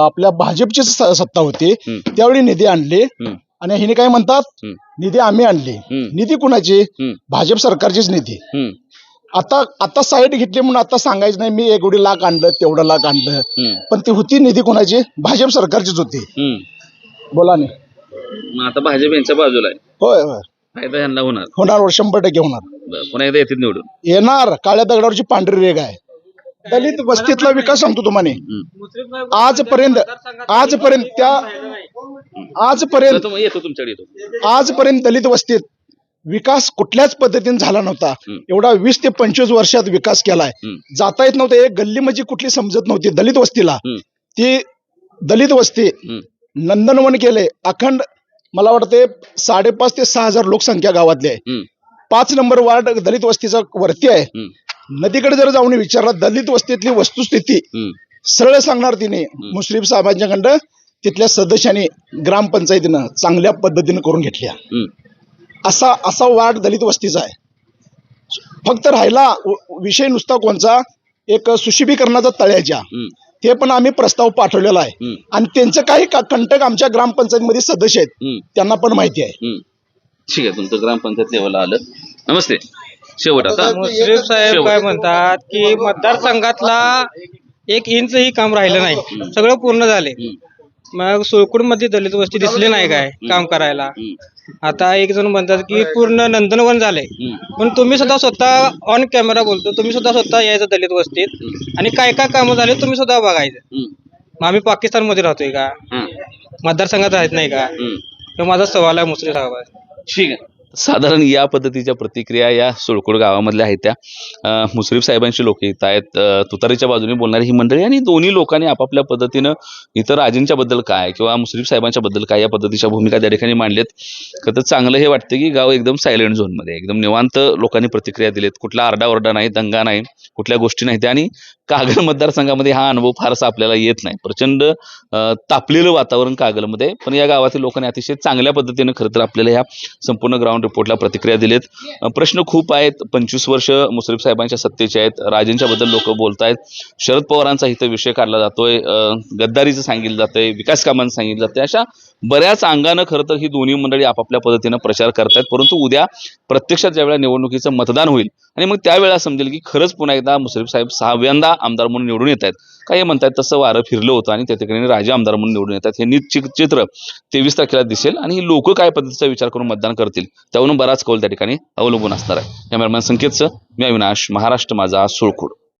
आपल्या भाजपची सत्ता होती त्यावेळी निधी आणली आणि हिने काय म्हणतात, निधी आम्ही आणली. निधी कुणाची? भाजप सरकारचीच निधी. आता साईड घेतली म्हणून आता सांगायचं नाही मी एवढी लाख आणलं तेवढं लाख आणलं, पण ती होती निधी कुणाची? भाजप सरकारचीच होती. बोला नाही. मग आता भाजप यांच्या बाजूला आहे, होय होय, फायदा यांना होणार. होणार 100% होणार. बरं, पुन्हा एकदा येतील निवडून. येणार. काळ्या दगडावरची पांढरी रेग आहे. दलित वस्तीतला विकास सांगतो तुम्हाला. आजपर्यंत येतो तुमच्याकडे येतो. आजपर्यंत दलित वस्तीत विकास कुठल्याच पद्धतीने झाला नव्हता. एवढा 20 ते 25 वर्षात विकास केलाय. जाता येत नव्हतं, एक गल्ली म्हणजे कुठली समजत नव्हती दलित वस्तीला. ती दलित वस्ती नंदनवन केले. अखंड मला वाटते 5,500 ते 6,000 लोकसंख्या गावातली आहे. 5 नंबर वार्ड दलित वस्तीचा वरती आहे. नदीकडे जर जाऊन विचारला दलित वस्तीतली वस्तुस्थिती सरळ सांगणार तिने. मुश्रीफ साहेबांच्याकडं तिथल्या सदस्यांनी ग्रामपंचायतीनं चांगल्या पद्धतीने करून घेतल्या. असा वार्ड दलित वस्तीचा आहे. फक्त राहिला विषय नुसता कोणचा, एक सुशोभीकरणाचा तळ्याच्या, ते पण आम्ही प्रस्ताव पाठवलेला आहे आणि त्यांचं काही कंटक आमच्या ग्रामपंचायतीमध्ये सदस्य आहेत, त्यांना पण माहिती आहे. ठीक आहे, तुमचं ग्रामपंचायत लेवलला आलं. नमस्ते. शेवट आता मुश्रीफ साहेब काय म्हणतात की मतदारसंघातला 1 इंचही काम राहिलं नाही, सगळं पूर्ण झाले. मग सोळकुड मध्ये दलित वस्ती दिसली नाही काय काम करायला. आता एक जण म्हणतात की पूर्ण नंदनवन झाले, पण तुम्ही सुद्धा स्वतः ऑन कॅमेरा बोलतो, तुम्ही सुद्धा स्वतः यायचं दलित वस्तीत आणि काय काय कामं झाले तुम्ही सुद्धा बघायचं. मग आम्ही पाकिस्तान मध्ये राहतोय का? मतदारसंघात राहत नाही का? तो माझा सवाल आहे मुश्रीफ साहेब. ठीक आहे. साधारण या पद्धतीच्या प्रतिक्रिया या सोळकोड गावामधल्या आहेत. त्या मुश्रीफ साहेबांची लोक येत आहेत, तुतारीच्या बाजूने बोलणारी ही मंडळी, आणि दोन्ही लोकांनी आपापल्या पद्धतीनं इतर राजेंच्या बद्दल काय किंवा मुश्रीफ साहेबांच्या बद्दल काय या पद्धतीच्या भूमिका त्या ठिकाणी मांडल्यात. खरं तर चांगलं हे वाटतं की गाव एकदम सायलेंट झोनमध्ये, एकदम निवांत लोकांनी प्रतिक्रिया दिलेत. कुठला आरडाओरडा नाही, दंगा नाही, कुठल्या गोष्टी नाहीत. आणि कागल मतदारसंघामध्ये हा अनुभव फारसा आपल्याला येत नाही. प्रचंड तापलेलं वातावरण कागलमध्ये, पण या गावातील लोकांनी अतिशय चांगल्या पद्धतीनं खरं तर आपल्याला ह्या संपूर्ण ग्राउंड रिपोर्टला प्रतिक्रिया दिलेत. प्रश्न खूप आहेत. 25 वर्ष मुश्रीफ साहेबांच्या सत्तेचे आहेत. राजेंच्या बद्दल लोक बोलतायत. शरद पवारांचा इथं विषय काढला जातोय, गद्दारीचं सांगितलं जातंय, विकास कामांचं सांगितलं जातंय. अशा बऱ्याच अंगानं खरं तर ही दोन्ही मंडळी आपापल्या पद्धतीनं प्रचार करतायत. परंतु उद्या प्रत्यक्षात ज्यावेळेला निवडणुकीचं मतदान होईल आणि मग त्यावेळेला समजेल की खरंच पुन्हा एकदा मुश्रीफ साहेब 6व्यांदा आमदार म्हणून निवडून येत आहेत. काही म्हणतात तसं वारं फिरलं होतं आणि त्या ठिकाणी राजे आमदार म्हणून निवडून येतात. हे निश्चित चित्र 23 तारखेला दिसेल आणि लोक काय पद्धतीचा विचार करून मतदान करतील त्यावरून बराच कौल त्या ठिकाणी अवलंबून असणार आहे. कॅमेरामॅन संकेतचं मी अविनाश, महाराष्ट्र माझा, सोळकोड.